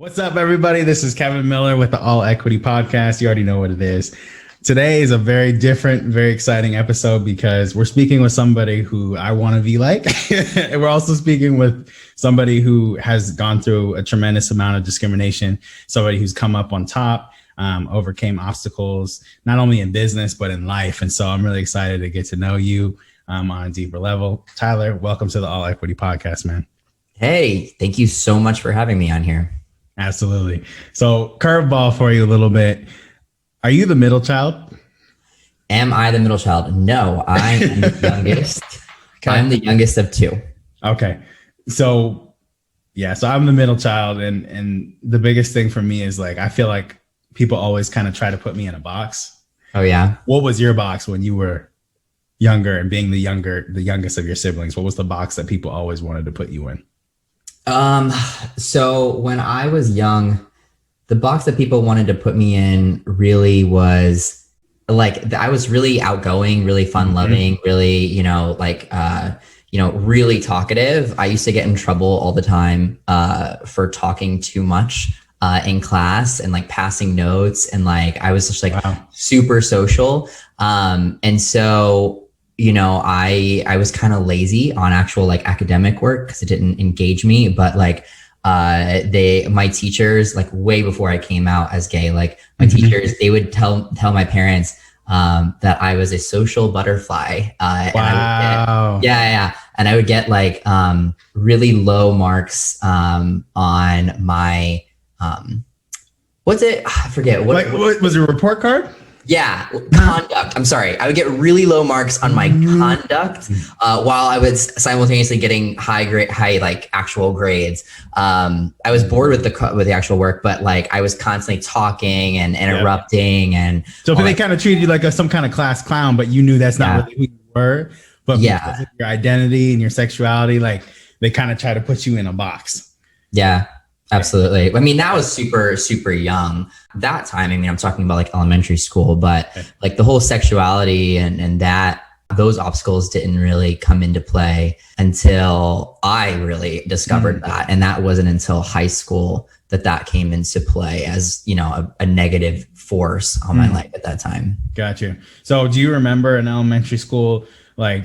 What's up, everybody? This is Kevin Miller with the All Equity Podcast. You already know what it is. Today is a very different, very exciting episode because we're speaking with somebody who I want to be like. And we're also speaking with somebody who has gone through a tremendous amount of discrimination, somebody who's come up on top, overcame obstacles, not only in business, but in life. And so I'm really excited to get to know you on a deeper level. Tyler, welcome to the All Equity Podcast, man. Hey, thank you so much for having me on here. Absolutely. So curveball for you a little bit. Are you the middle child? Am I the middle child? No, I am the youngest. Okay. I'm the youngest of two. Okay. So I'm the middle child. And the biggest thing for me is like, I feel like people always kind of try to put me in a box. Oh yeah. What was your box when you were younger and being the youngest of your siblings? What was the box that people always wanted to put you in? So when I was young, the box that people wanted to put me in really was like, I was really outgoing, really fun loving, really, really talkative. I used to get in trouble all the time, for talking too much, in class and like passing notes. And like, I was just like super social. And so I was kind of lazy on actual like academic work because it didn't engage me. But like my teachers, like way before I came out as gay, like my teachers, they would tell my parents that I was a social butterfly. Wow. And I would get like really low marks on my what's it? I forget. What was it, a report card? Yeah, conduct. I'm sorry. I would get really low marks on my conduct while I was simultaneously getting high like actual grades. I was bored with the actual work, but like I was constantly talking and interrupting and. So they kind of treated you like some kind of class clown, but you knew that's not really who you were. But because of your identity and your sexuality, like they kind of try to put you in a box. Yeah. Absolutely. I mean, that was super, super young. That time, I mean, I'm talking about like elementary school, but like the whole sexuality and that those obstacles didn't really come into play until I really discovered that. And that wasn't until high school that came into play as, a negative force on my life at that time. Gotcha. So do you remember in elementary school, like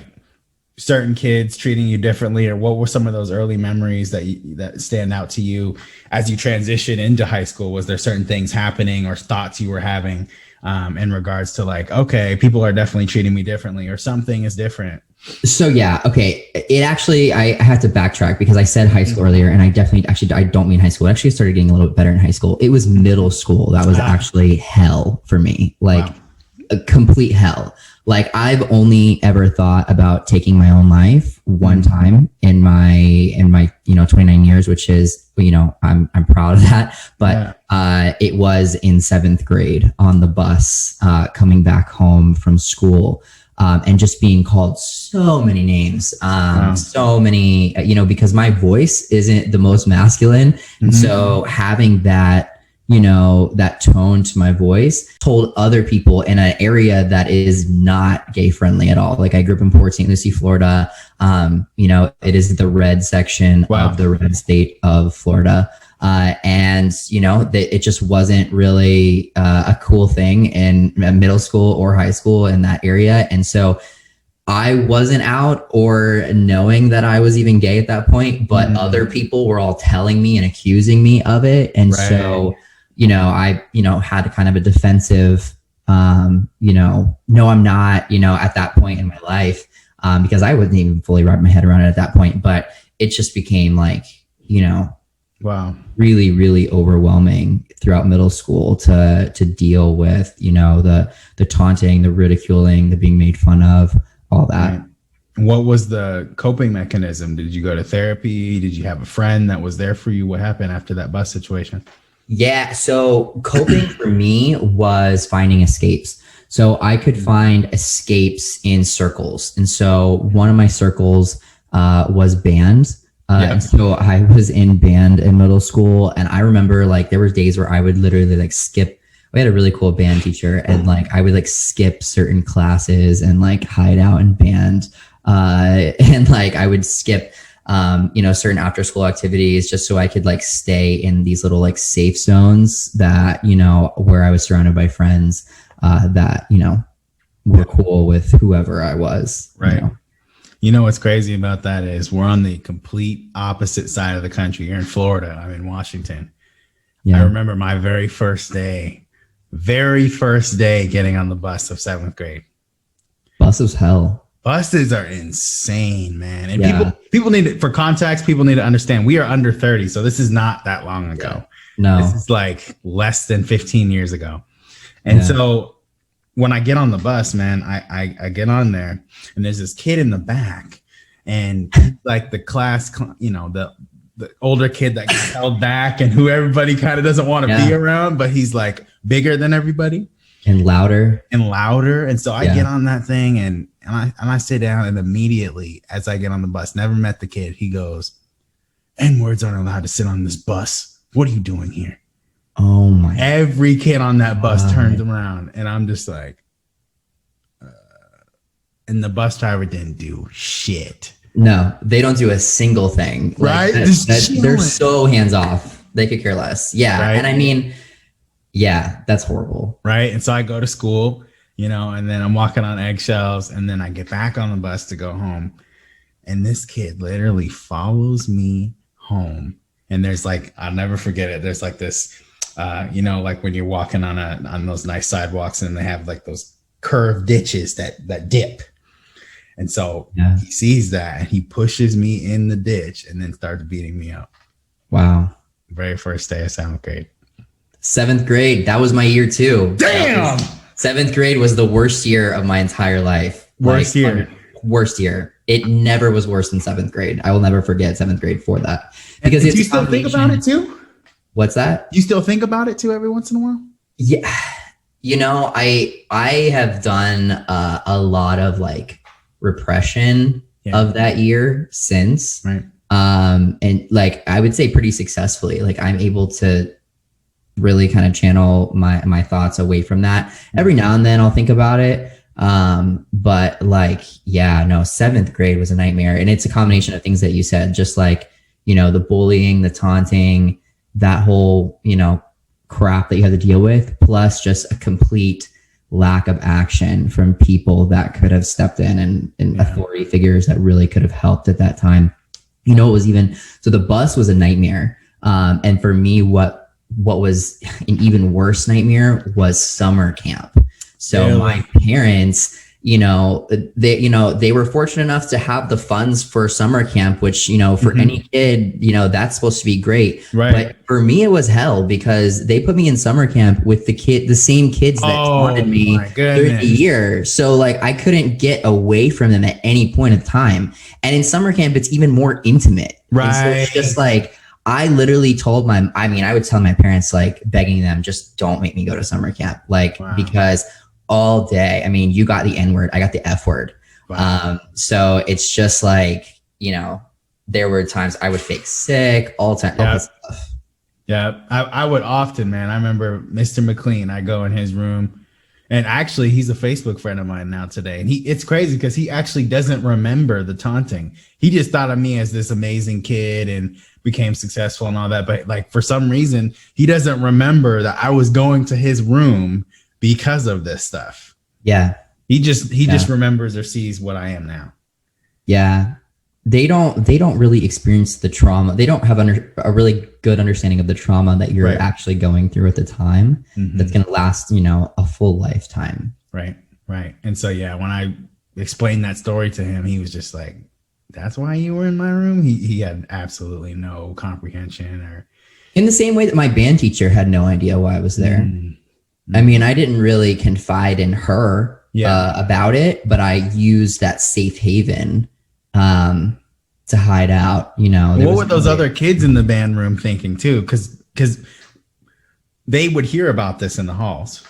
certain kids treating you differently, or what were some of those early memories that stand out to you as you transition into high school? Was there certain things happening or thoughts you were having in regards to like, okay, people are definitely treating me differently or something is different? So it actually, I had to backtrack because I said high school earlier, and I don't mean high school. I actually started getting a little bit better in high school. It was middle school that was actually hell for me, like a complete hell. Like I've only ever thought about taking my own life one time in my 29 years, which is, I'm proud of that. But it was in 7th grade on the bus coming back home from school, and just being called so many names, so many, because my voice isn't the most masculine. And so having that, that tone to my voice told other people in an area that is not gay friendly at all. Like I grew up in Port St. Lucie, Florida. It is the red section of the red state of Florida. It just wasn't really a cool thing in middle school or high school in that area. And so I wasn't out or knowing that I was even gay at that point, but other people were all telling me and accusing me of it. And so I, had kind of a defensive, no, I'm not, at that point in my life, because I wouldn't even fully wrap my head around it at that point, but it just became like, really, really overwhelming throughout middle school to deal with, the taunting, the ridiculing, the being made fun of, all that. Right. What was the coping mechanism? Did you go to therapy? Did you have a friend that was there for you? What happened after that bus situation? Yeah. So coping for me was finding escapes. So I could find escapes in circles. And so one of my circles was band. And so I was in band in middle school. And I remember like there were days where I would literally like skip. We had a really cool band teacher, and like I would like skip certain classes and like hide out in band. And like I would skip certain after school activities just so I could like stay in these little like safe zones that, where I was surrounded by friends that, were cool with whoever I was. Right. What's crazy about that is we're on the complete opposite side of the country. You're in Florida. I'm in Washington. Yeah. I remember my very first day getting on the bus of 7th grade. Bus was hell. Buses are insane, man. And people need to, for context, people need to understand we are under 30. So this is not that long ago. No, this is like less than 15 years ago. And so when I get on the bus, man, I get on there and there's this kid in the back and like the class, the older kid that gets held back and who everybody kind of doesn't want to be around, but he's like bigger than everybody. And louder. And so I get on that thing and I sit down, and immediately as I get on the bus, never met the kid, he goes, N-words aren't allowed to sit on this bus. What are you doing here? Oh my. Every kid on that bus turns around and I'm just like, and the bus driver didn't do shit. No, they don't do a single thing. Right? They're so hands off. They could care less. Yeah. Right? And I mean, that's horrible. Right. And so I go to school, and then I'm walking on eggshells, and then I get back on the bus to go home. And this kid literally follows me home. And there's like, I'll never forget it. There's like this, like when you're walking on those nice sidewalks and they have like those curved ditches that dip. And so he sees that and he pushes me in the ditch and then starts beating me up. Wow. Very first day of 7th grade. 7th grade. That was my year too. Damn. 7th grade was the worst year of my entire life. Worst year. It never was worse than 7th grade. I will never forget 7th grade for that. Because do you still think about it too? What's that? You still think about it too every once in a while? Yeah. I have done a lot of like repression of that year since. Right. And like I would say pretty successfully. Like I'm able to really kind of channel my thoughts away from that. Every now and then I'll think about it. But like, 7th grade was a nightmare. And it's a combination of things that you said, just like, the bullying, the taunting, that whole, crap that you had to deal with, plus just a complete lack of action from people that could have stepped in and authority figures that really could have helped at that time. It was so the bus was a nightmare. And for me, what was an even worse nightmare was summer camp. So my parents, they were fortunate enough to have the funds for summer camp, which, for any kid, that's supposed to be great. Right. But for me, it was hell because they put me in summer camp with the same kids that taunted me during the year. So like I couldn't get away from them at any point in time. And in summer camp, it's even more intimate. Right. And so it's just like, I literally told I would tell my parents, like begging them, just don't make me go to summer camp. Like, because all day, you got the N-word, I got the F word. Wow. So it's just like, there were times I would fake sick all the time. Yeah. All this stuff. Yeah. I would often, man. I remember Mr. McLean, I go in his room and actually he's a Facebook friend of mine now today. And it's crazy because he actually doesn't remember the taunting. He just thought of me as this amazing kid and became successful and all that. But like, for some reason, he doesn't remember that I was going to his room because of this stuff. Yeah. He just remembers or sees what I am now. Yeah. They don't really experience the trauma. They don't have a really good understanding of the trauma that you're actually going through at the time. Mm-hmm. That's going to last, a full lifetime. Right. Right. And so, when I explained that story to him, he was just like, that's why you were in my room. He had absolutely no comprehension. Or in the same way that my band teacher had no idea why I was there. Mm-hmm. I didn't really confide in her about it, but I used that safe haven to hide out. What were those other kids in the band room thinking too? Because they would hear about this in the halls.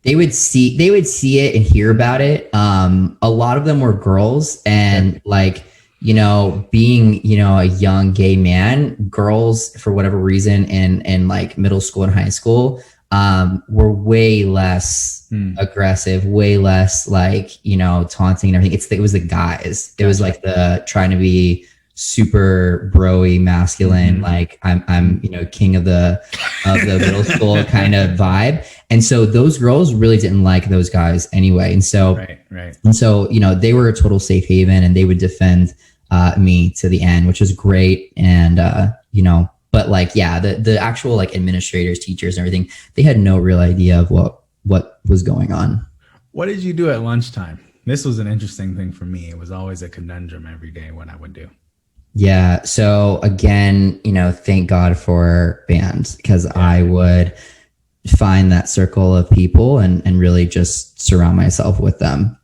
They would see it and hear about it. A lot of them were girls, and being a young gay man, girls for whatever reason in like middle school and high school were way less aggressive, way less like, taunting and everything. It was the guys. It was like the trying to be super bro-y, masculine, like I'm, you know, king of the middle school kind of vibe. And so those girls really didn't like those guys anyway. And so, and so, you know, they were a total safe haven, and they would defend me to the end, which was great. And, you know, but like, yeah, the actual like administrators, teachers, and everything, they had no real idea of what was going on. What did you do at lunchtime? This was an interesting thing for me. It was always a conundrum every day what I would do. Yeah. So again, you know, thank God for bands, because I would find that circle of people and really just surround myself with them.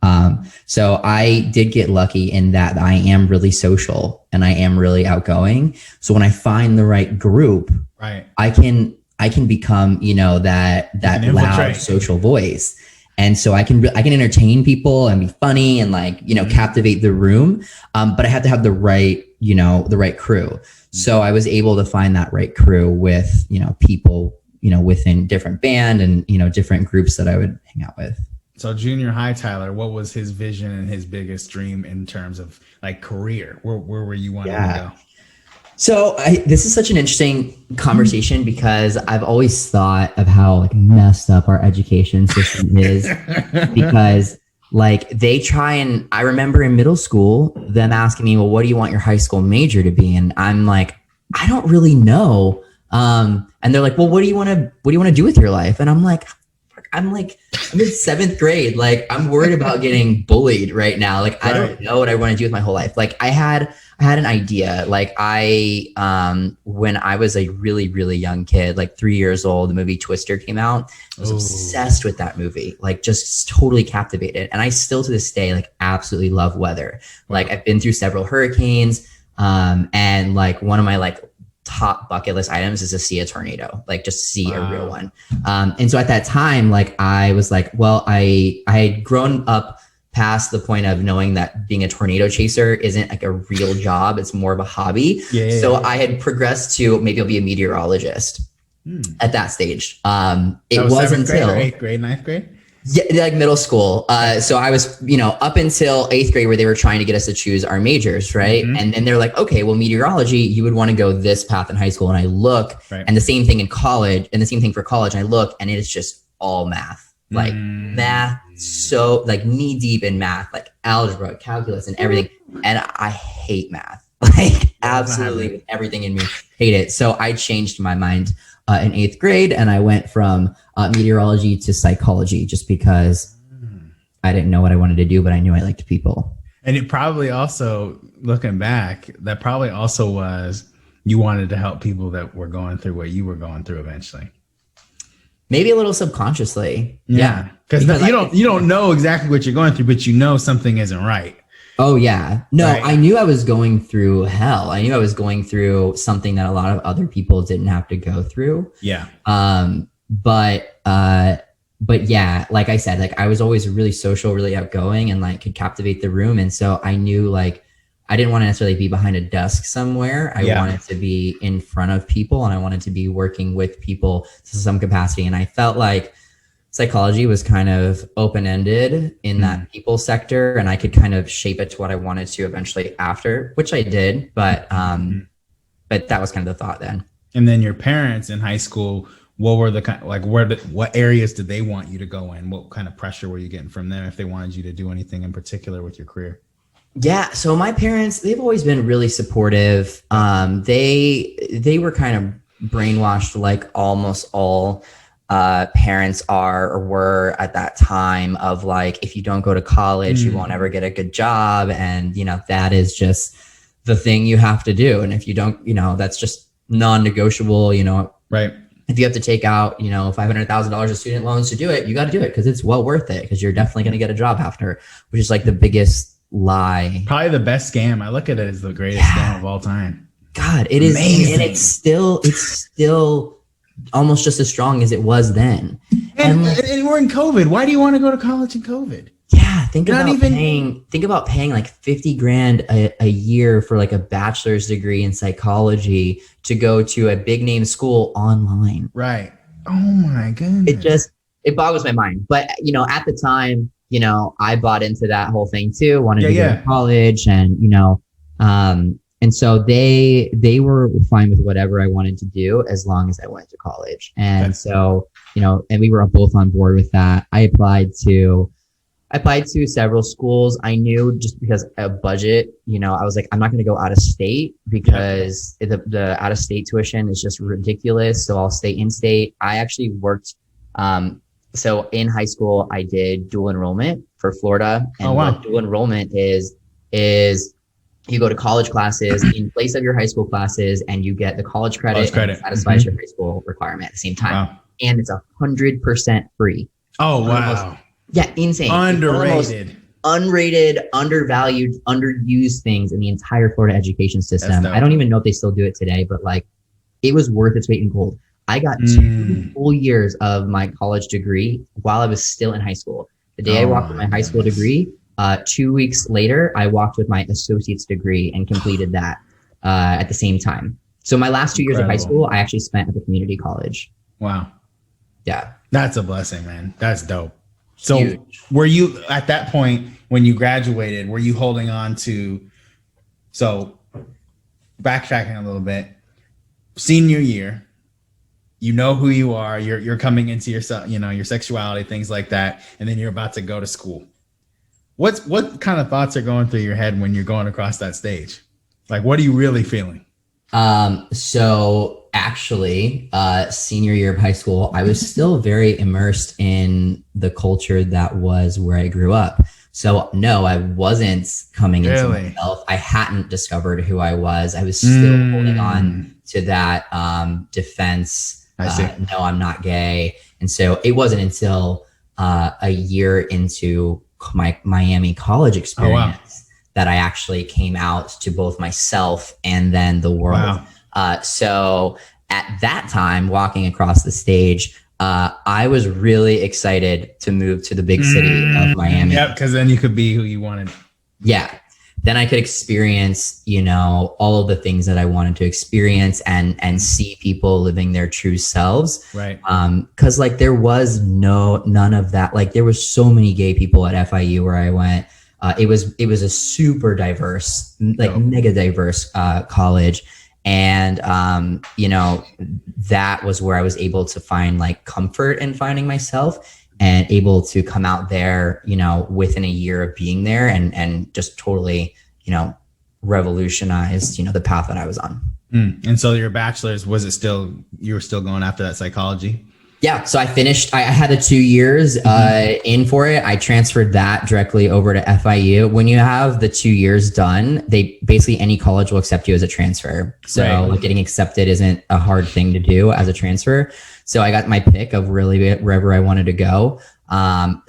So I did get lucky in that I am really social and I am really outgoing. So when I find the right group, I can become, you know, that loud social voice. And so I can entertain people and be funny and like, you know, captivate the room. But I have to have the right, you know, the right crew. So I was able to find that right crew with, you know, people, you know, within different band and, you know, different groups that I would hang out with. So junior high, Tyler, what was his vision and his biggest dream in terms of like career? Where were you wanting to go? So this is such an interesting conversation because I've always thought of how like messed up our education system is because like they try, and I remember in middle school them asking me, well, what do you want your high school major to be? And I'm like, I don't really know. And they're like, well, what do you want to do with your life? And I'm in 7th grade. Like I'm worried about getting bullied right now. Like I don't know what I want to do with my whole life. Like I had an idea. Like when I was a really, really young kid, like 3 years old, the movie Twister came out. I was obsessed with that movie, like just totally captivated. And I still to this day, like absolutely love weather. Like I've been through several hurricanes. And like one of my like top bucket list items is to see a tornado, like just see a real one. And so at that time, like I was like, well, I had grown up past the point of knowing that being a tornado chaser isn't like a real job. It's more of a hobby. So I had progressed to maybe I'll be a meteorologist at that stage. It was until 8th grade, 9th grade. Yeah, like middle school. So I was, you know, up until 8th grade where they were trying to get us to choose our majors, right? And then they're like, okay, well, meteorology, you would want to go this path in high school. And I look, and the same thing in college, and the same thing for college. And I look, and it is just all math, like math, so like knee deep in math, like algebra, calculus, and everything. And I hate math, like absolutely with everything in me, hate it. So I changed my mind in 8th grade, and I went from meteorology to psychology just because I didn't know what I wanted to do, but I knew I liked people. And it probably also, looking back, that probably also was you wanted to help people that were going through what you were going through eventually. Maybe a little subconsciously. Yeah. Because you don't know exactly what you're going through, but you know something isn't right. Oh, yeah. No, I knew I was going through hell. I knew I was going through something that a lot of other people didn't have to go through. Yeah. But yeah, like I said, like I was always really social, really outgoing, and like could captivate the room. And so I knew like I didn't want to necessarily be behind a desk somewhere. I wanted to be in front of people, and I wanted to be working with people to some capacity. And I felt like psychology was kind of open-ended in that people sector, and I could kind of shape it to what I wanted to eventually after, which I did. But that was kind of the thought then. And then your parents in high school, what were the kind, like what areas did they want you to go in? What kind of pressure were you getting from them if they wanted you to do anything in particular with your career? Yeah. So my parents, they've always been really supportive. They were kind of brainwashed like almost all parents are or were at that time of like, if you don't go to college, you won't ever get a good job. And, you know, that is just the thing you have to do. And if you don't, you know, that's just non-negotiable, you know, right. If you have to take out, you know, $500,000 of student loans to do it, you got to do it because it's well worth it because you're definitely going to get a job after, which is like the biggest lie. Probably the best scam. I look at it as the greatest scam of all time. God, it is amazing. And it's still almost just as strong as it was then. And we're in COVID. Why do you want to go to college in COVID? Yeah, think about paying like $50,000 a year for like a bachelor's degree in psychology to go to a big name school online. Right. Oh my goodness. It boggles my mind. But you know, at the time, I bought into that whole thing too. Wanted to go to college, and And so they were fine with whatever I wanted to do as long as I went to college. And so, and we were both on board with that. I applied to several schools. I knew just because of budget, I was like, I'm not going to go out of state because the out of state tuition is just ridiculous. So I'll stay in state. I actually worked. So in high school, I did dual enrollment for Florida. And what dual enrollment is you go to college classes in place of your high school classes, and you get the college credit. And it satisfies your high school requirement at the same time. Wow. And it's 100% free. Oh, wow. Yeah, insane. Underrated. Unrated, undervalued, underused things in the entire Florida education system. I don't even know if they still do it today, but like it was worth its weight in gold. I got 2 full years of my college degree while I was still in high school. The day I walked with my high school degree, 2 weeks later, I walked with my associate's degree and completed that at the same time. So my last 2 years of high school, I actually spent at the community college. Wow. Yeah. That's a blessing, man. That's dope. So huge. Were you at that point when you graduated, were you holding on to, so backtracking a little bit, senior year, you know who you are, you're coming into yourself, your sexuality, things like that, and then you're about to go to school. What kind of thoughts are going through your head when you're going across that stage? Like, what are you really feeling? So actually, senior year of high school, I was still very immersed in the culture that was where I grew up. So no, I wasn't coming into myself. I hadn't discovered who I was. I was still holding on to that defense. No, I'm not gay. And so it wasn't until a year into my Miami college experience that I actually came out to both myself and then the world. Wow. So at that time, walking across the stage, I was really excited to move to the big city of Miami. Yep, because then you could be who you wanted. Yeah. Then I could experience, all of the things that I wanted to experience and see people living their true selves. Right. Cause like there was none of that. Like there was so many gay people at FIU where I went. It was a super diverse, mega diverse, college. And, that was where I was able to find like comfort in finding myself and able to come out there, within a year of being there and just totally, revolutionized, the path that I was on. And so your bachelor's, you were still going after that psychology? Yeah. So I finished, I had the 2 years in for it. I transferred that directly over to FIU. When you have the 2 years done, basically any college will accept you as a transfer. So like getting accepted isn't a hard thing to do as a transfer. So I got my pick of really wherever I wanted to go.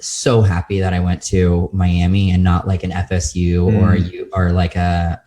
So happy that I went to Miami and not like an FSU or like a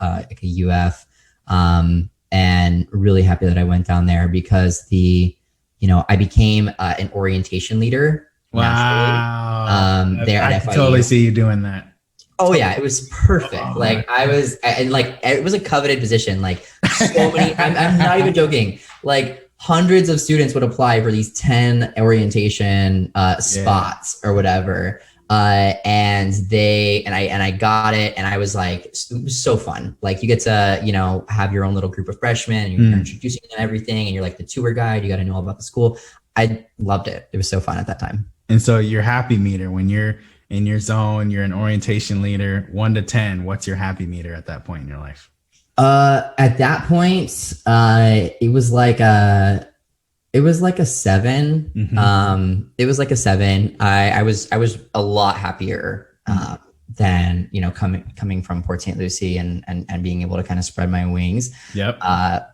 UF. And really happy that I went down there because I became an orientation leader. Wow. There I at can FIU. totally see you doing that. Oh yeah, it was perfect. Like I was, and like it was a coveted position. Like so many, I'm not even joking. Like hundreds of students would apply for these 10 orientation spots or whatever. And I got it, and I was like, it was so fun. Like you get to, have your own little group of freshmen, and you're introducing them to everything, and you're like the tour guide. You got to know all about the school. I loved it. It was so fun at that time. And so your happy meter, when you're in your zone, you're an orientation leader, 1 to 10, what's your happy meter at that point in your life? At that point, it was like a 7. It was like a 7. I was a lot happier than coming from Port St. Lucie and being able to kind of spread my wings. Yep.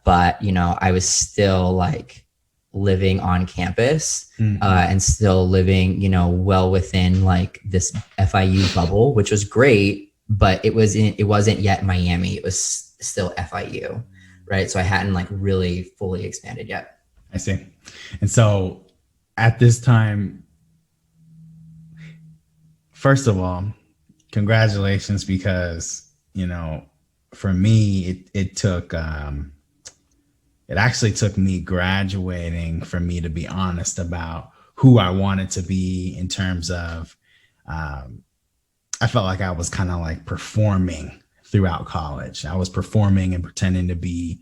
But I was still like living on campus and still living well within like this FIU bubble, which was great, but it wasn't yet Miami. It was still FIU, right? So I hadn't like really fully expanded yet. I see. And so at this time, first of all, congratulations, because, for me, it actually took me graduating for me to be honest about who I wanted to be in terms of, I felt like I was kind of like performing throughout college. I was performing and pretending to be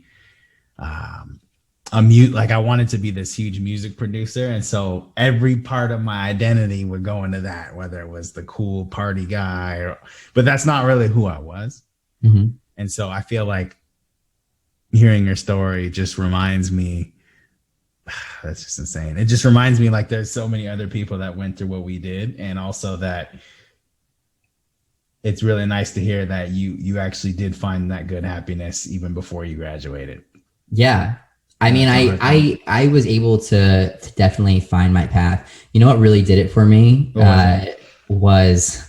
like I wanted to be this huge music producer. And so every part of my identity would go into that, whether it was the cool party guy, but that's not really who I was. Mm-hmm. And so I feel like hearing your story just reminds me, that's just insane. It just reminds me like there's so many other people that went through what we did. And also that it's really nice to hear that you actually did find that good happiness even before you graduated. Yeah. I mean, I was able to definitely find my path. You know what really did it for me was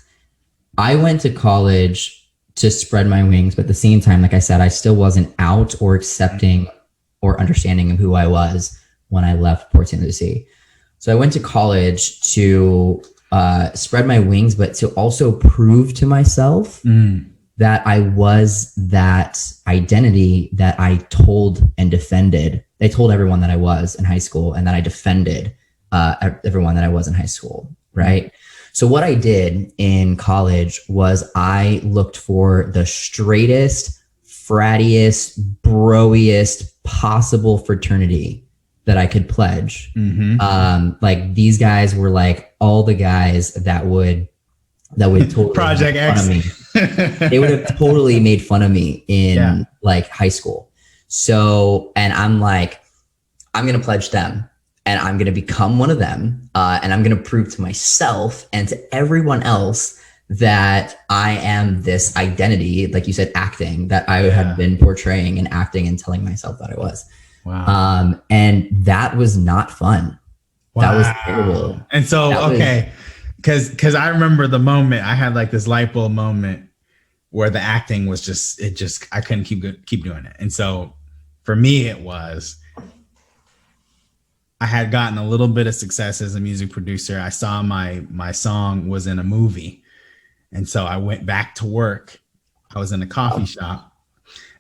I went to college to spread my wings, but at the same time, like I said, I still wasn't out or accepting or understanding of who I was when I left Port St. Lucie. So I went to college to spread my wings, but to also prove to myself that I was that identity that I told and defended. I told everyone that I was in high school, and that I defended everyone that I was in high school, right? So what I did in college was I looked for the straightest, frattiest, broiest possible fraternity that I could pledge. Like these guys were like all the guys that would totally Project make fun X. of me. They would have totally made fun of me in like high school. So, and I'm like, I'm going to pledge them, and I'm going to become one of them. And I'm going to prove to myself and to everyone else that I am this identity, like you said, acting, that I had been portraying and acting and telling myself that I was. Wow. And that was not fun. Wow. That was terrible. And so, because I remember the moment I had like this light bulb moment where the acting was just I couldn't keep doing it. And so for me, it was, I had gotten a little bit of success as a music producer. I saw my song was in a movie. And so I went back to work. I was in a coffee shop,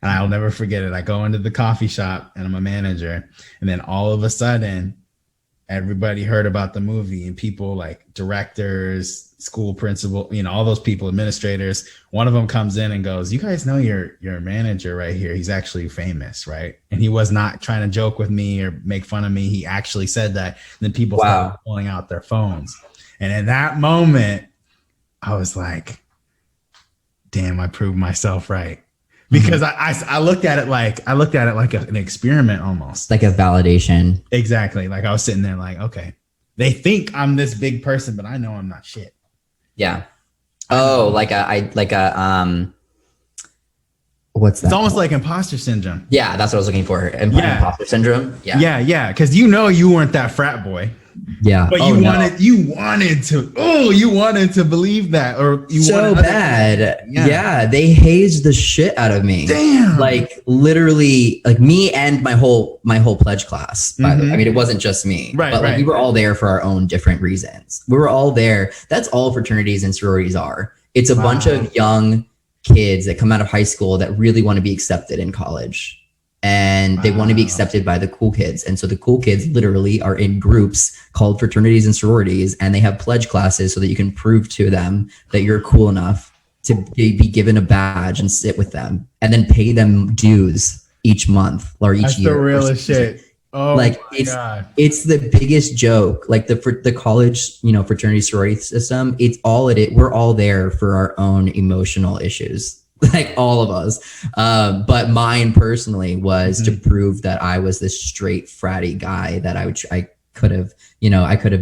and I'll never forget it. I go into the coffee shop, and I'm a manager. And then all of a sudden, everybody heard about the movie, and people like directors, school principal, all those people, administrators. One of them comes in and goes, "You guys know your manager right here. He's actually famous, right?" And he was not trying to joke with me or make fun of me. He actually said that. And then people started pulling out their phones. And in that moment, I was like, damn, I proved myself right. Because I looked at it like an experiment almost. Like a validation. Exactly. Like I was sitting there like, okay, they think I'm this big person, but I know I'm not shit. Yeah. Oh, what's that? It's almost like imposter syndrome. Yeah, that's what I was looking for. Imposter syndrome. Yeah. Yeah. Because you weren't that frat boy. Yeah. But you wanted to believe that, or you so wanted bad. Yeah. They hazed the shit out of me. Damn. Like literally, like me and my whole pledge class. By the way. I mean, it wasn't just me, right? But like we were all there for our own different reasons. We were all there. That's all fraternities and sororities are. It's a bunch of young kids that come out of high school that really want to be accepted in college. And they want to be accepted by the cool kids. And so the cool kids literally are in groups called fraternities and sororities, and they have pledge classes so that you can prove to them that you're cool enough to be given a badge and sit with them, and then pay them dues each month or each year. That's the realest shit. Oh, like it's the biggest joke. Like the college, fraternity sorority system. It's all it is. We're all there for our own emotional issues. Like all of us. But mine personally was to prove that I was this straight fratty guy that I could have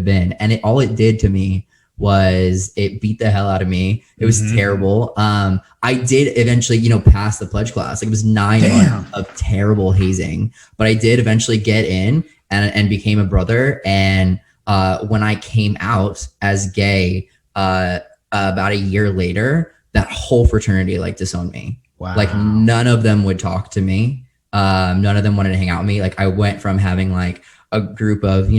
been. And all it did to me was it beat the hell out of me. It was terrible. I did eventually, pass the pledge class. Like it was 9 months of terrible hazing, but I did eventually get in and became a brother. And when I came out as gay, about a year later, that whole fraternity disowned me. Wow. Like none of them would talk to me. None of them wanted to hang out with me. Like I went from having like a group of,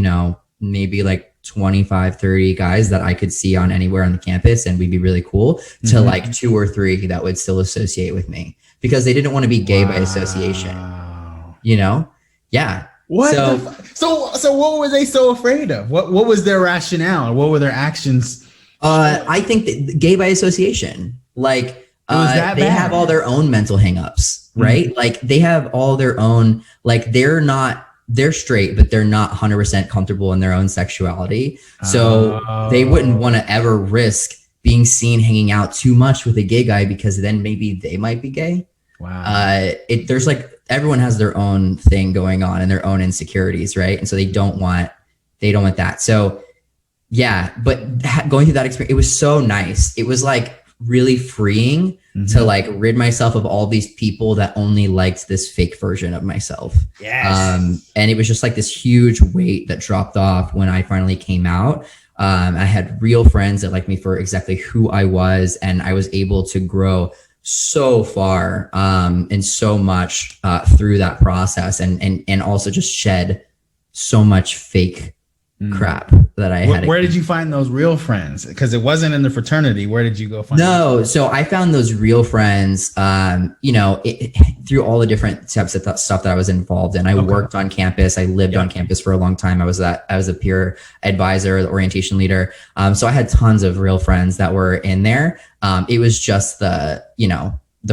maybe like 25, 30 guys that I could see on anywhere on the campus and we'd be really cool to like 2 or 3 that would still associate with me because they didn't want to be gay by association, Yeah. What? So what were they so afraid of? What was their rationale? What were their actions? I think that gay by association, like It was that they bad. have all their own mental hangups, right? Like they have all their own, like they're straight, but they're not 100% comfortable in their own sexuality. So they wouldn't want to ever risk being seen hanging out too much with a gay guy because then maybe they might be gay. Wow. There's like, everyone has their own thing going on and their own insecurities, right? And so they don't want that. So yeah, but going through that experience, it was so nice. It was like really freeing to like rid myself of all these people that only liked this fake version of myself. Yes. And it was just like this huge weight that dropped off when I finally came out. I had real friends that liked me for exactly who I was, and I was able to grow so far and so much through that process, and also just shed so much fake crap that I had. Where did you find those real friends? Because it wasn't in the fraternity. Where did you go find them? So I found those real friends, through all the different types of stuff that I was involved in. I worked on campus. I lived on campus for a long time. I was a peer advisor, the orientation leader. So I had tons of real friends that were in there. It was just the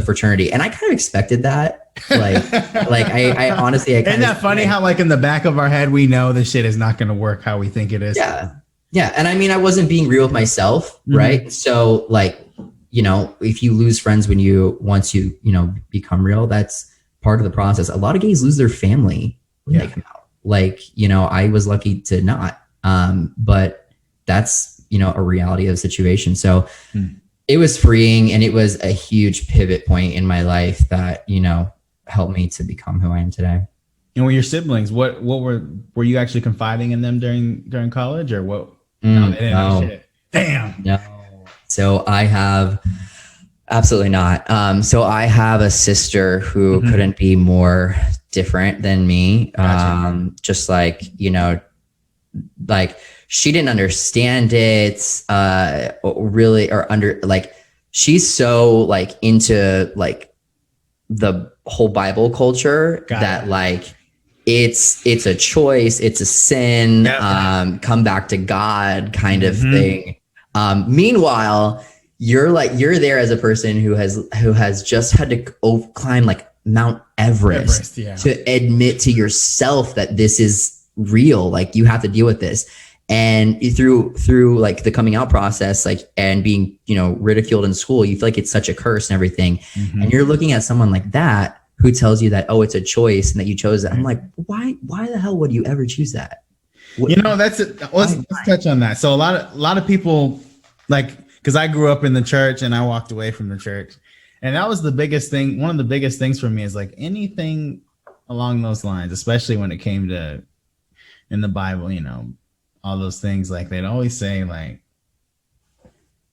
fraternity, and I kind of expected that. I honestly, isn't that funny how like in the back of our head we know this shit is not going to work how we think it is? Yeah. And I mean, I wasn't being real with myself, right? So if you lose friends once you become real, that's part of the process. A lot of gays lose their family when they come out. I was lucky to not, but that's a reality of the situation. So it was freeing, and it was a huge pivot point in my life that helped me to become who I am today. And with your siblings, what were you actually confiding in them during college, or what? No, they didn't know shit. Damn. No. So I have absolutely not. So I have a sister who couldn't be more different than me. Gotcha. Just she didn't understand it she's so into the whole Bible culture that it's a choice, it's a sin, come back to God kind of thing. Meanwhile, you're there as a person who has just had to climb Mount Everest to admit to yourself that this is real. You have to deal with this. And through the coming out process, and being, ridiculed in school, you feel like it's such a curse and everything. And you're looking at someone like that who tells you that, it's a choice and that you chose that. I'm like, why the hell would you ever choose that? That's it. Let's touch on that. So a lot of people, because I grew up in the church and I walked away from the church, and that was the biggest thing. One of the biggest things for me is anything along those lines, especially when it came to in the Bible, all those things, they'd always say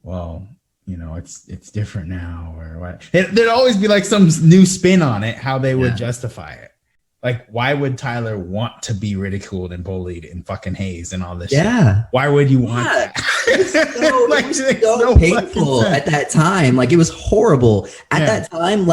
well, it's different now, or what. There'd always be some new spin on it, how they would justify it. Why would Tyler want to be ridiculed and bullied and fucking hazed and all this shit? Why would you want that? It was so painful at that time. It was horrible at that time.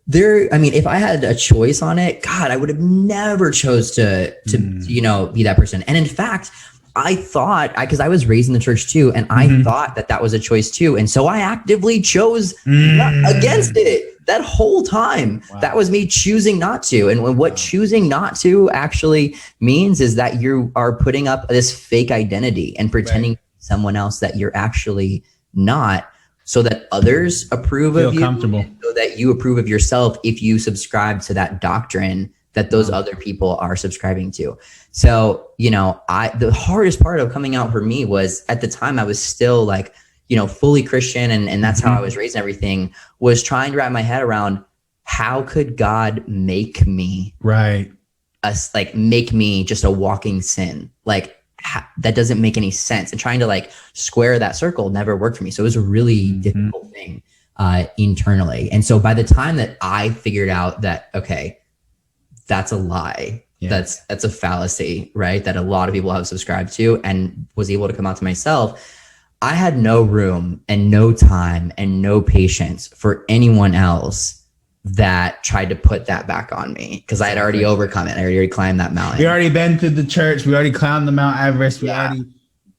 If I had a choice on it, God, I would have never chose to be that person. And in fact, I thought, because I was raised in the church too, and I thought that was a choice too. And so I actively chose against it that whole time. Wow. That was me choosing not to. And what choosing not to actually means is that you are putting up this fake identity and pretending someone else that you're actually not, so that others approve of you, so that you approve of yourself if you subscribe to that doctrine that those other people are subscribing to. So, the hardest part of coming out for me was, at the time I was still fully Christian, and that's how I was raised and everything, was trying to wrap my head around, how could God make me make me just a walking sin? That doesn't make any sense. And trying to square that circle never worked for me. So it was a really difficult thing internally. And so by the time that I figured out that, okay, that's a lie, that's a fallacy, right? That a lot of people have subscribed to, and was able to come out to myself, I had no room and no time and no patience for anyone else that tried to put that back on me, because I had already overcome it. I already climbed that mountain. We already been to the church. We already climbed the Mount Everest. We're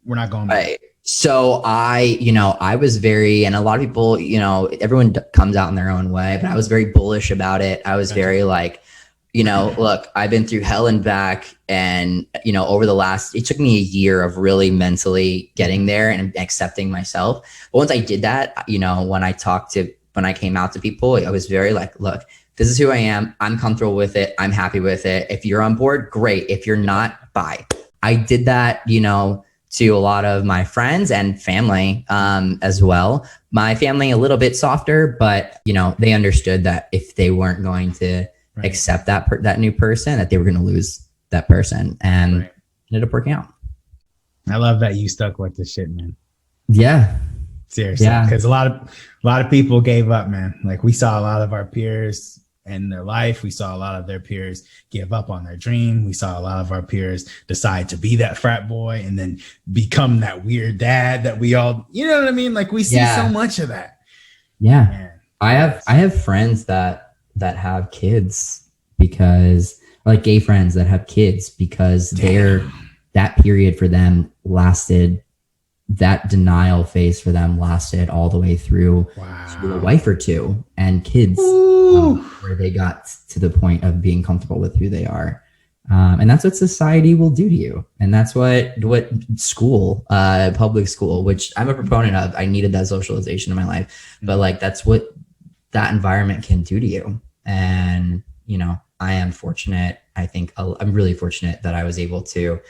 not going back. Right. So I was very, and a lot of people, everyone comes out in their own way, but I was very bullish about it. I was very like, look, I've been through hell and back, and, over the it took me a year of really mentally getting there and accepting myself. But once I did that, when I came out to people, I was very like, look, this is who I am. I'm comfortable with it. I'm happy with it. If you're on board, great. If you're not, bye. I did that, to a lot of my friends and family as well. My family a little bit softer, but they understood that if they weren't going to accept that new person, that they were going to lose that person, and it ended up working out. I love that you stuck with this shit, man. Yeah, seriously, because a lot of people gave up, man. Like, we saw a lot of our peers in their life. We saw a lot of their peers give up on their dream. We saw a lot of our peers decide to be that frat boy and then become that weird dad that we all, you know what I mean? Like, we see so much of that. Yeah. Man. I have friends that have kids because, like, gay friends that have kids because that period for them lasted, that denial phase for them lasted all the way through to a wife or two and kids, where they got to the point of being comfortable with who they are. And that's what society will do to you. And that's what school, public school, which I'm a proponent of. I needed that socialization in my life, but like, that's what that environment can do to you. And, I am fortunate. I think I'm really fortunate that I was able to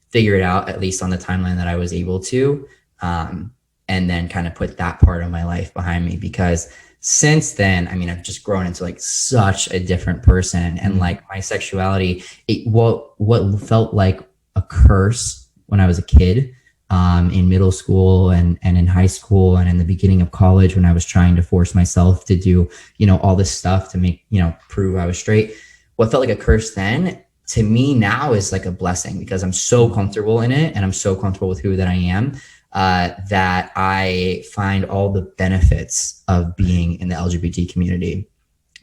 figure it out, at least on the timeline that I was able to, and then kind of put that part of my life behind me, because since then, I've just grown into like such a different person. And like my sexuality, what felt like a curse when I was a kid, in middle school and in high school and in the beginning of college, when I was trying to force myself to do, all this stuff to make, prove I was straight, what felt like a curse then, to me now is like a blessing, because I'm so comfortable in it and I'm so comfortable with who that I am, that I find all the benefits of being in the LGBT community.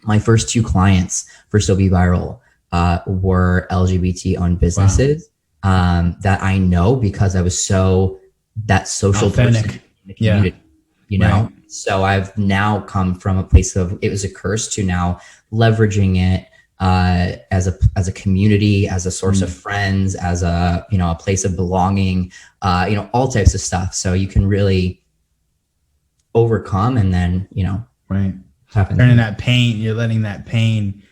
My first 2 clients for So Be Viral were LGBT owned businesses that I know because I was that social authentic person in the community, know? So I've now come from a place of, it was a curse, to now leveraging it as a community, as a source of friends, as a place of belonging, all types of stuff. So you can really overcome, and then turning that pain. You're letting that pain.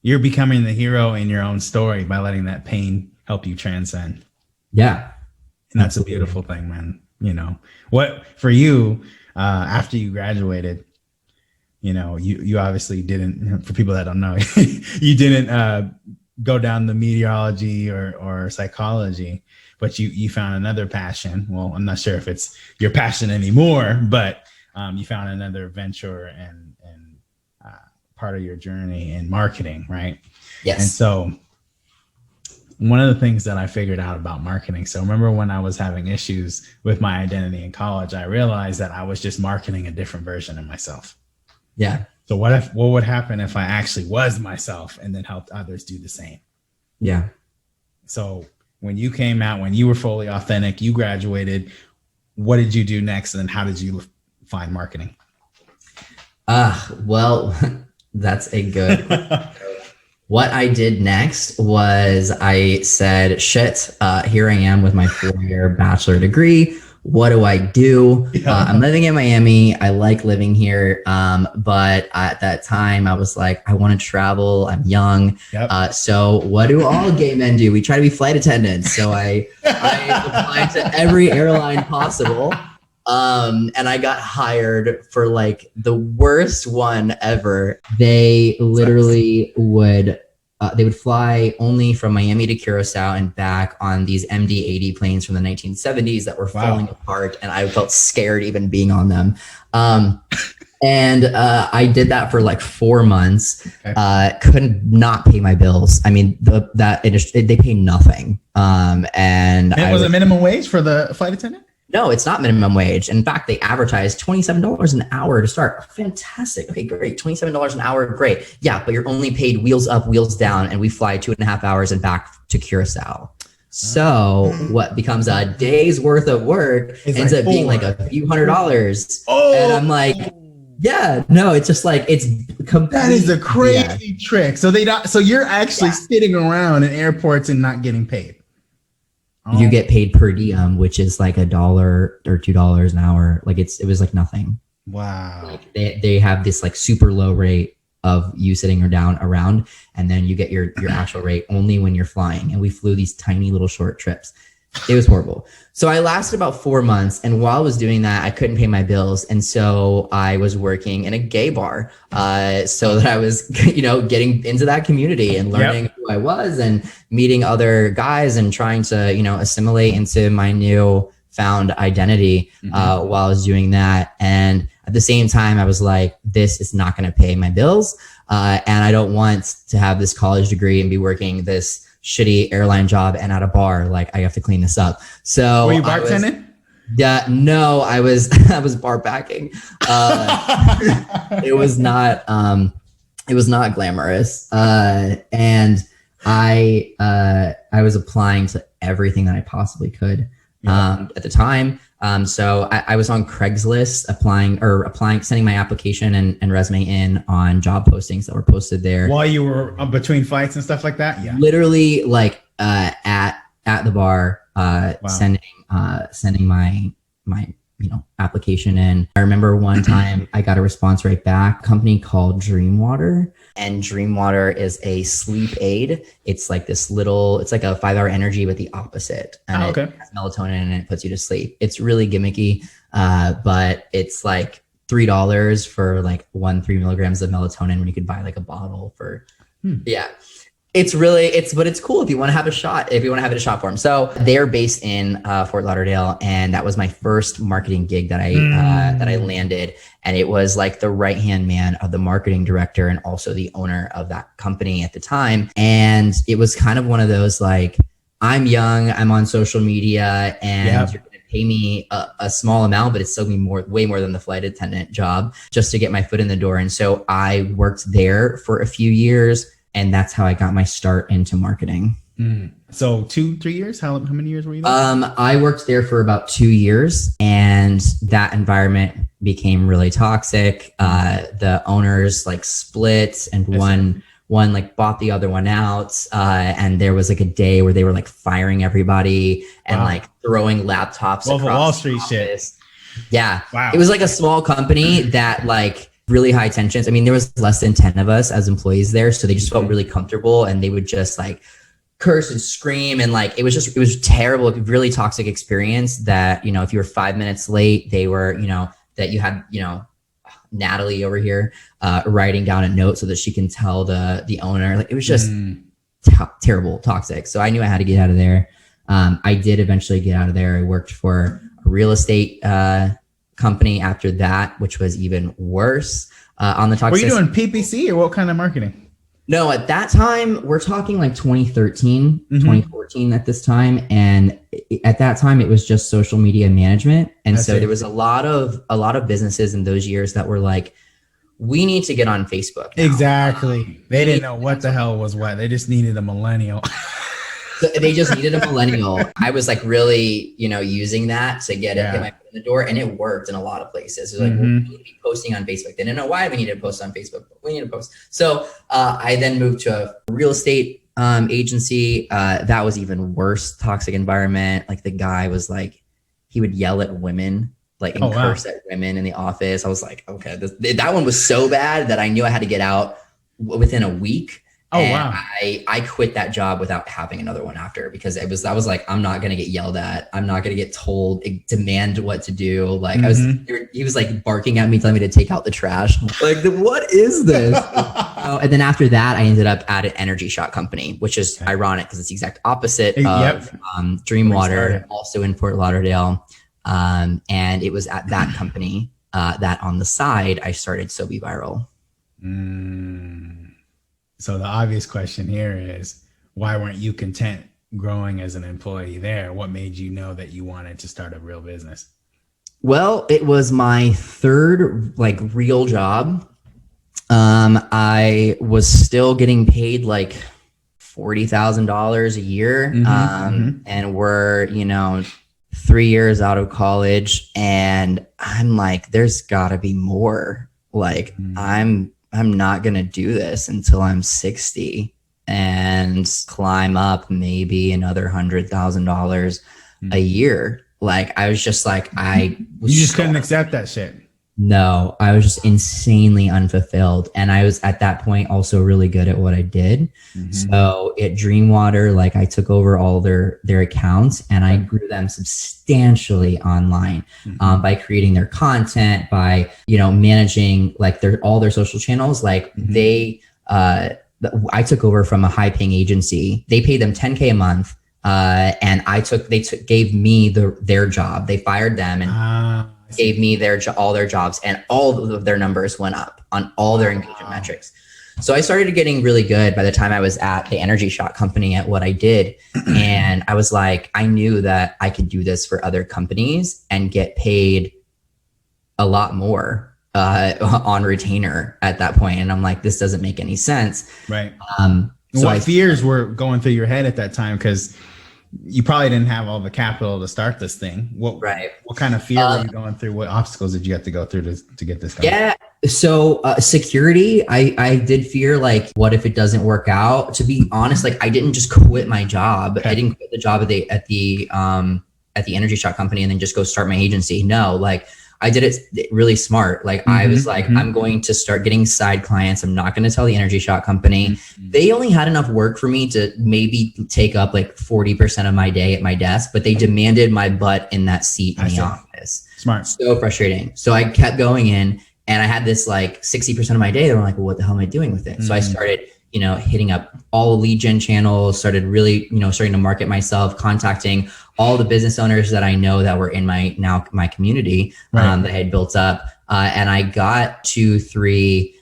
You're becoming the hero in your own story by letting that pain help you transcend. Yeah, and that's a beautiful thing, man. What for you after you graduated? You obviously didn't, for people that don't know, you didn't go down the meteorology or psychology, but you found another passion. Well, I'm not sure if it's your passion anymore, but you found another venture and part of your journey in marketing, right? Yes. And so one of the things that I figured out about marketing, so remember when I was having issues with my identity in college, I realized that I was just marketing a different version of myself. Yeah. So what would happen if I actually was myself and then helped others do the same? Yeah. So when you came out, when you were fully authentic, you graduated, what did you do next? And how did you find marketing? Well, that's a good What I did next was I said, shit, here I am with my 4-year bachelor degree. What do I do? I'm living in Miami. I like living here. But at that time I was like, I want to travel. I'm young. So what do all gay men do? We try to be flight attendants. So I applied to every airline possible. And I got hired for like the worst one ever. They literally would fly only from Miami to Curacao and back on these MD-80 planes from the 1970s that were falling apart. And I felt scared even being on them. And I did that for like 4 months. Couldn't not pay my bills. I mean, that industry, they pay nothing. And was it minimum wage for the flight attendant? No, it's not minimum wage. In fact, they advertised $27 an hour to start. Fantastic. Okay, great. $27 an hour. Great. Yeah, but you're only paid wheels up, wheels down, and we fly 2.5 hours and back to Curacao. So what becomes a day's worth of work ends up being like a few $100s. And I'm like, yeah, no, it's just like, it's that is a crazy trick. So so you're actually sitting around in airports and not getting paid. You get paid per diem, which is like $1 or $2 an hour. Like it was like nothing. Wow. Like they have this like super low rate of you sitting around, and then you get your actual rate only when you're flying. And we flew these tiny little short trips. It was horrible. So I lasted about 4 months, and while I was doing that, I couldn't pay my bills, and so I was working in a gay bar, so that I was, getting into that community and learning who I was and meeting other guys and trying to, assimilate into my new found identity while I was doing that. And at the same time, I was like, this is not going to pay my bills, and I don't want to have this college degree and be working this shitty airline job and at a bar. Like, I have to clean this up. So were you bartending? No, I was bar backing. It was not glamorous. And I was applying to everything that I possibly could at the time. So I was on Craigslist applying, sending my application and resume in on job postings that were posted there. While you were between fights and stuff like that? Yeah. Literally like at the bar, sending my application in. I remember one time I got a response right back, a company called Dreamwater. And Dreamwater is a sleep aid. It's like it's like a 5-hour energy with the opposite. And it has melatonin and it puts you to sleep. It's really gimmicky, but it's like $3 for like 3 milligrams of melatonin when you could buy like a bottle for, but it's cool if you want to have a shot, if you want to have it a shot for them. So they're based in Fort Lauderdale, and that was my first marketing gig that I landed. And it was like the right-hand man of the marketing director and also the owner of that company at the time. And it was kind of one of those, like, I'm young, I'm on social media, and you're going to pay me a small amount, but it's still going to be way more than the flight attendant job just to get my foot in the door. And so I worked there for a few years, and that's how I got my start into marketing. So 2-3 years? How many years were you there? I worked there for about 2 years, and that environment became really toxic. The owners like split, and one like bought the other one out. And there was like a day where they were like firing everybody and like throwing laptops across Wall Street shit. Yeah. Wow. It was like a small company that like really high tensions. I mean, there was less than 10 of us as employees there. So they just felt really comfortable, and they would just like curse and scream. And like, it was terrible, really toxic experience that, if you were 5 minutes late, they were, that you had, Natalie over here, writing down a note so that she can tell the owner. Like, it was just terrible, toxic. So I knew I had to get out of there. I did eventually get out of there. I worked for a real estate, company after that, which was even worse. On the toxic. Were you doing PPC or what kind of marketing? No, at that time, we're talking like 2013, 2014 at this time. And at that time, it was just social media management. And so there was a lot of businesses in those years that were like, we need to get on Facebook now. Exactly. They didn't know what the hell was what. They just needed a millennial. So they just needed a millennial. I was like really, using that to get my foot in the door, and it worked in a lot of places. It was like, we need to be posting on Facebook. They didn't know why we needed to post on Facebook, but we need to post. So I then moved to a real estate agency. That was even worse, toxic environment. Like, the guy was like, he would yell at women, like, and curse at women in the office. I was like, okay, that one was so bad that I knew I had to get out within a week. I quit that job without having another one after, because I was like, I'm not going to get yelled at. I'm not going to get told, demand what to do. Like, he was like barking at me, telling me to take out the trash. Like, what is this? And then after that, I ended up at an energy shot company, which is ironic because it's the exact opposite of Dreamwater, also in Fort Lauderdale. And it was at that company that on the side, I started So Be Viral. So the obvious question here is, why weren't you content growing as an employee there? What made you know that you wanted to start a real business? Well, it was my third like real job. I was still getting paid like $40,000 a year. And we're, 3 years out of college, and I'm like, there's gotta be more. Like, I'm not going to do this until I'm 60 and climb up maybe another $100,000 a year. Like, I was just like, you just couldn't accept that shit. No, I was just insanely unfulfilled. And I was at that point also really good at what I did. So at Dreamwater, like, I took over all their accounts, and I grew them substantially online by creating their content, by, managing like all their social channels. Like I took over from a high paying agency. They paid them $10K a month. And they gave me their job. They fired them and gave me all their jobs, and all of their numbers went up on all their engagement metrics. So I started getting really good by the time I was at the energy shot company at what I did. And I was like, I knew that I could do this for other companies and get paid a lot more on retainer at that point. And I'm like, this doesn't make any sense. Right. So what fears were going through your head at that time? Because you probably didn't have all the capital to start this thing. What kind of fear were you going through? What obstacles did you have to go through to get this going? Yeah. So security, I did fear, like, what if it doesn't work out? To be honest, like, I didn't just quit my job. Okay. I didn't quit the job at the energy shot company and then just go start my agency. No, like, I did it really smart. Like, I was like, I'm going to start getting side clients. I'm not going to tell the energy shot company. They only had enough work for me to maybe take up like 40% of my day at my desk, but they demanded my butt in that seat in the office. Smart. So frustrating. So I kept going in, and I had this like 60% of my day. They were like, well, what the hell am I doing with it? So I started, hitting up all lead gen channels, started really, starting to market myself, contacting all the business owners that I know that were in my community that I had built up. And I got 2, 3,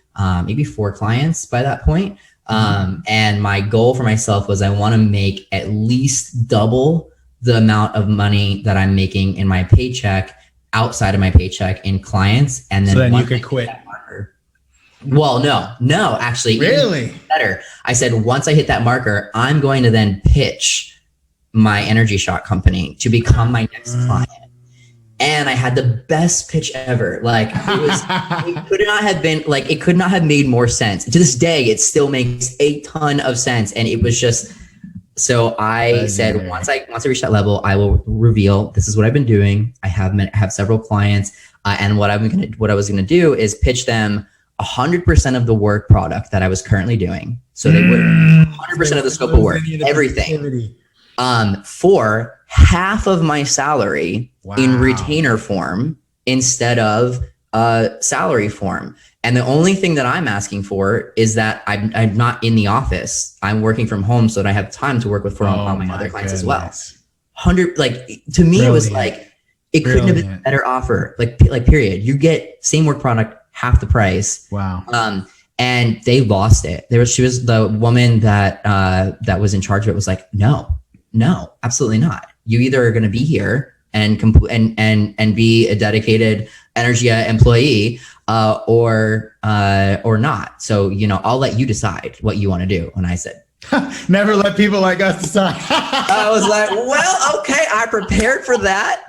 maybe 4 clients by that point. And my goal for myself was I want to make at least double the amount of money that I'm making in my paycheck outside of my paycheck in clients. And then, so then you could quit. Well, no, actually, really better. I said, once I hit that marker, I'm going to then pitch my energy shot company to become my next client. And I had the best pitch ever. Like, it could not have made more sense. To this day, it still makes a ton of sense. And it was just, so I said, once I reach that level, I will reveal, this is what I've been doing. I have several clients. And what I was going to do is pitch them 100% of the work product that I was currently doing. So they would 100% of the scope of work, everything, for half of my salary in retainer form instead of salary form. And the only thing that I'm asking for is that I'm not in the office. I'm working from home so that I have time to work with all my other clients as well. 100, like, to me, Brilliant. It was like, it couldn't have been a better offer. Like period. You get same work product, half the price. Wow. And they lost it. She was the woman that was in charge of it was like, no, absolutely not. You either are going to be here and be a dedicated Energia employee, or not. So, I'll let you decide what you want to do. And I said, never let people like us decide. I was like, well, okay, I prepared for that.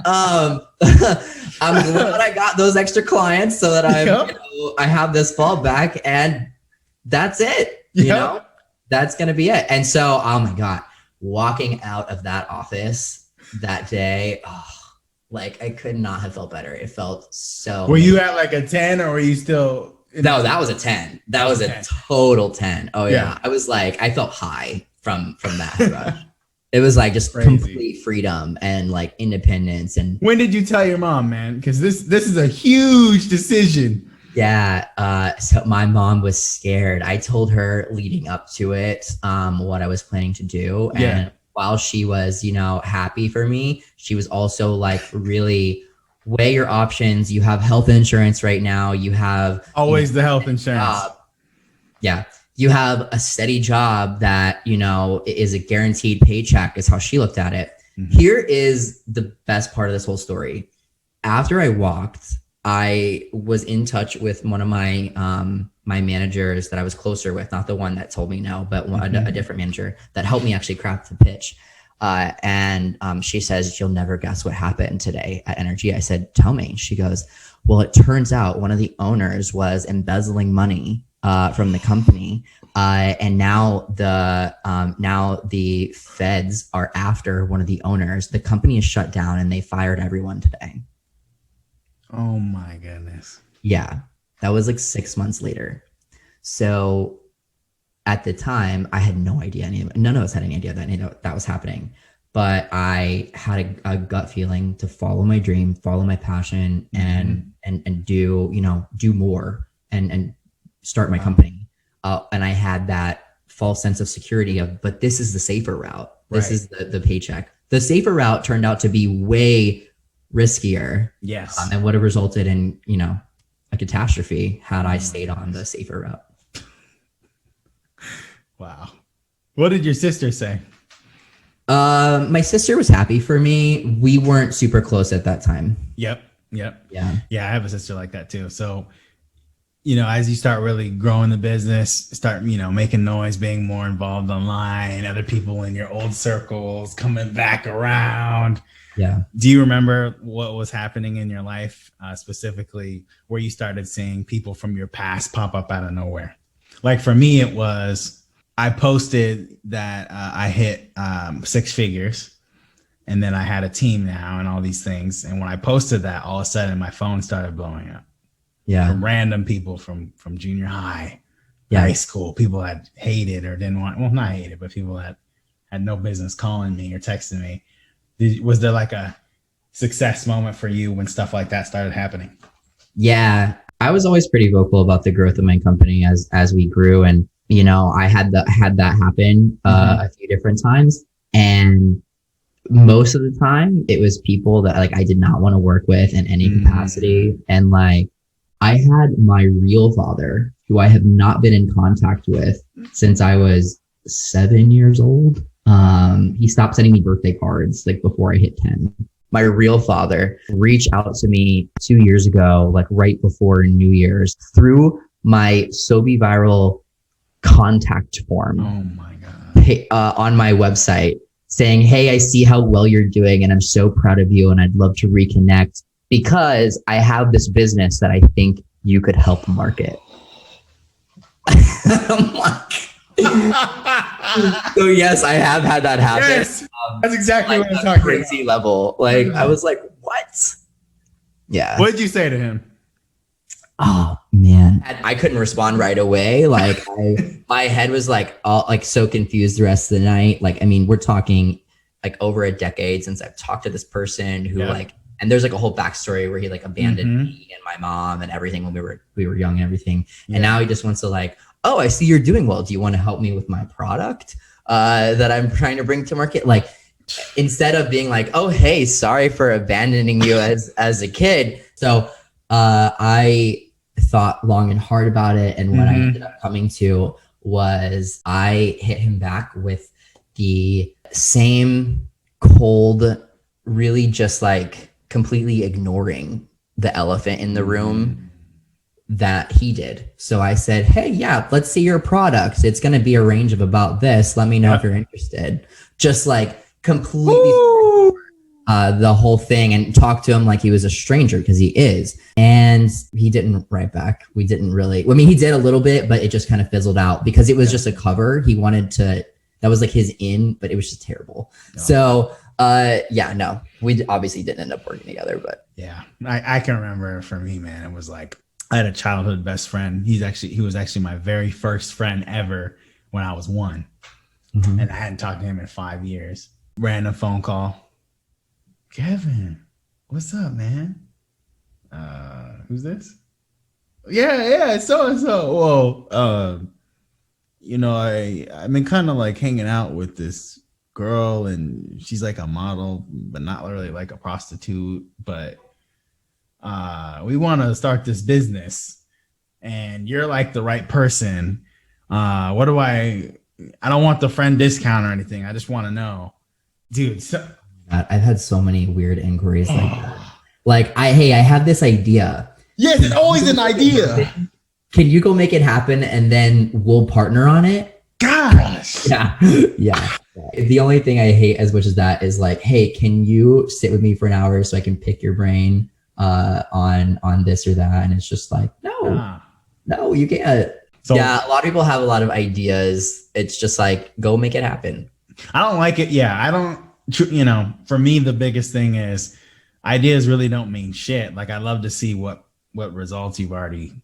I'm glad I got those extra clients so that I have this fallback, and that's it. That's going to be it. And so, oh my God, walking out of that office that day, like, I could not have felt better. It felt so. Were you at like a 10, or were you still? No, that was a 10. That was a total 10. Oh yeah. I was like, I felt high from that. It was like just Crazy. Complete freedom and like independence. And when did you tell your mom, man? Because this is a huge decision. Yeah. So my mom was scared. I told her leading up to it, what I was planning to do. And while she was, happy for me, she was also like, really weigh your options. You have health insurance right now. You have always the health insurance. Yeah. You have a steady job that, is a guaranteed paycheck, is how she looked at it. Mm-hmm. Here is the best part of this whole story. After I walked, I was in touch with one of my my managers that I was closer with, not the one that told me no, but a different manager that helped me actually craft the pitch. And she says, "You'll never guess what happened today at Energy." I said, "Tell me." She goes, "Well, it turns out one of the owners was embezzling money from the company. And now the feds are after one of the owners. The company is shut down and they fired everyone today." Oh my goodness. Yeah. That was like 6 months later. So at the time, I had no idea. None of us had any idea that was happening. But I had a gut feeling to follow my dream, follow my passion, and do more and start my company. And I had that false sense of security but this is the safer route. This is the paycheck. The safer route turned out to be way riskier. Yes. And would have resulted in, a catastrophe had I stayed on the safer route. Wow. What did your sister say? My sister was happy for me. We weren't super close at that time. Yep. Yeah. I have a sister like that too. So, as you start really growing the business, start, making noise, being more involved online, other people in your old circles coming back around. Yeah. Do you remember what was happening in your life, specifically where you started seeing people from your past pop up out of nowhere? Like for me, it was, I posted that I hit 6 figures and then I had a team now and all these things. And when I posted that, all of a sudden my phone started blowing up. Yeah. From random people from junior high, high school, people that hated or didn't want, well, not hated, but people that had no business calling me or texting me. Was there like a success moment for you when stuff like that started happening? Yeah, I was always pretty vocal about the growth of my company as we grew. And, I had that happen a few different times. And most of the time it was people that like I did not want to work with in any capacity. And like, I had my real father, who I have not been in contact with since I was 7 years old. He stopped sending me birthday cards like before I hit 10. My real father reached out to me 2 years ago, like right before New Year's, through my Sobi Viral contact form. Oh my God. On my website, saying, "Hey, I see how well you're doing and I'm so proud of you and I'd love to reconnect because I have this business that I think you could help market." I'm like, so yes, I have had that happen. Yes, that's exactly like what I'm talking crazy about. Level. Like I was like, what? Yeah. What did you say to him? Oh man, I couldn't respond right away. Like my head was like all like so confused the rest of the night. Like, I mean, we're talking like over a decade since I've talked to this person who like, and there's like a whole backstory where he like abandoned me and my mom and everything when we were young and everything. And now he just wants to like, "Oh, I see you're doing well. Do you want to help me with my product that I'm trying to bring to market?" Like, instead of being like, "Oh, hey, sorry for abandoning you as a kid." So I thought long and hard about it. And what I ended up coming to was I hit him back with the same cold, really just like completely ignoring the elephant in the room that he did. So I said, "Hey, yeah, let's see your products. It's going to be a range of about this. Let me know if you're interested." Just like completely the whole thing and talk to him like he was a stranger, because he is. And he didn't write back. We didn't really, I mean, he did a little bit, but it just kind of fizzled out because it was just a cover. He wanted to, that was like his in, but it was just terrible. No. So no, we obviously didn't end up working together, but yeah, I can remember for me, man, it was like, I had a childhood best friend. He was actually my very first friend ever when I was 1. And I hadn't talked to him in 5 years. Random phone call. "Kevin, what's up, man? Who's this?" Yeah, so-and-so. Well, I've been kind of like hanging out with this girl and she's like a model, but not really like a prostitute, but we want to start this business and you're like the right person. What do I don't want the friend discount or anything. I just want to know, dude. I've had so many weird inquiries like that. Like, I have this idea. Yes, it's always an idea. can you go make it happen and then we'll partner on it? Gosh. Yeah. Yeah. The only thing I hate as much as that is like, hey, can you sit with me for an hour so I can pick your brain on this or that? And it's just like, no, you can't. So, yeah, a lot of people have a lot of ideas. It's just like, go make it happen. I don't like it. Yeah, I don't, you know, for me, the biggest thing is ideas really don't mean shit. Like, I love to see what results you've already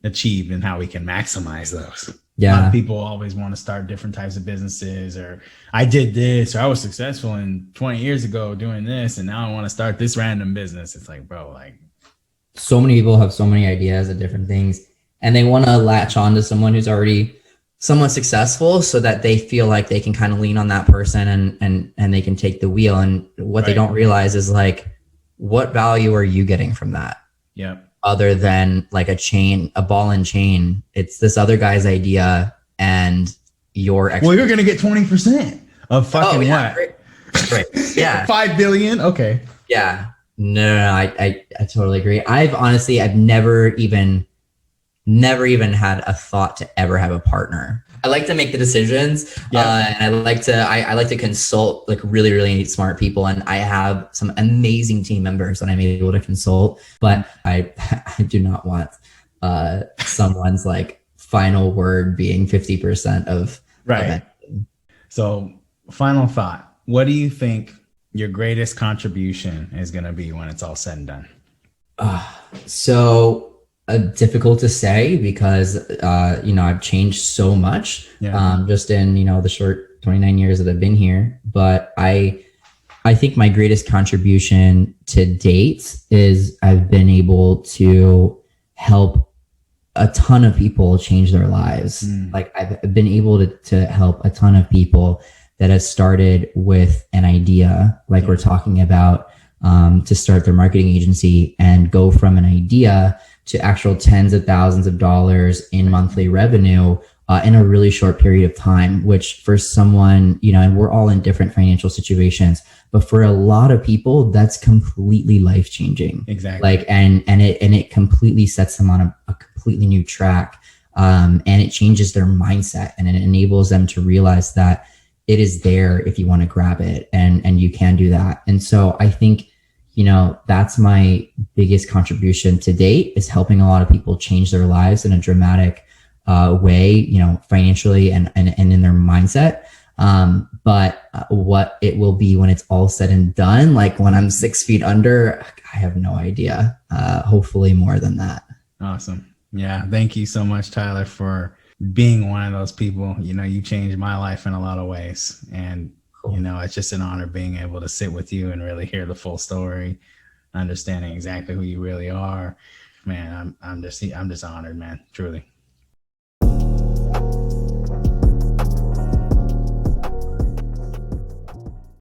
achieved and how we can maximize those. Yeah. A lot of people always want to start different types of businesses, or I did this, or I was successful 20 years ago doing this, and now I want to start this random business. It's like, bro, like, so many people have so many ideas of different things, and they want to latch on to someone who's already somewhat successful so that they feel like they can kind of lean on that person and they can take the wheel. And what they don't realize is like, what value are you getting from that? Yeah. Other than like a ball and chain. It's this other guy's idea and your well, you're gonna get 20% of fucking what? Right. Yeah. 5 billion. Okay. Yeah. No, I totally agree. I've never even had a thought to ever have a partner. I like to make the decisions, and I like to consult like really, really smart people. And I have some amazing team members that I'm able to consult, but I do not want someone's like final word being 50% of right. So, final thought: what do you think your greatest contribution is going to be when it's all said and done? Difficult to say because, I've changed so much just in, the short 29 years that I've been here. But I think my greatest contribution to date is I've been able to help a ton of people change their lives. Like I've been able to help a ton of people that have started with an idea, like we're talking about, to start their marketing agency and go from an idea to actual tens of thousands of dollars in monthly revenue in a really short period of time, which for someone, and we're all in different financial situations, but for a lot of people, that's completely life-changing. Exactly. Like, and it completely sets them on a completely new track. And it changes their mindset, and it enables them to realize that it is there if you want to grab it, and you can do that. And so I think, that's my biggest contribution to date, is helping a lot of people change their lives in a dramatic way, financially and in their mindset. But what it will be when it's all said and done, like when I'm 6 feet under, I have no idea. Hopefully more than that. Awesome. Yeah. Thank you so much, Tyler, for being one of those people. You changed my life in a lot of ways, and it's just an honor being able to sit with you and really hear the full story, understanding exactly who you really are. Man, I'm just honored, man, truly.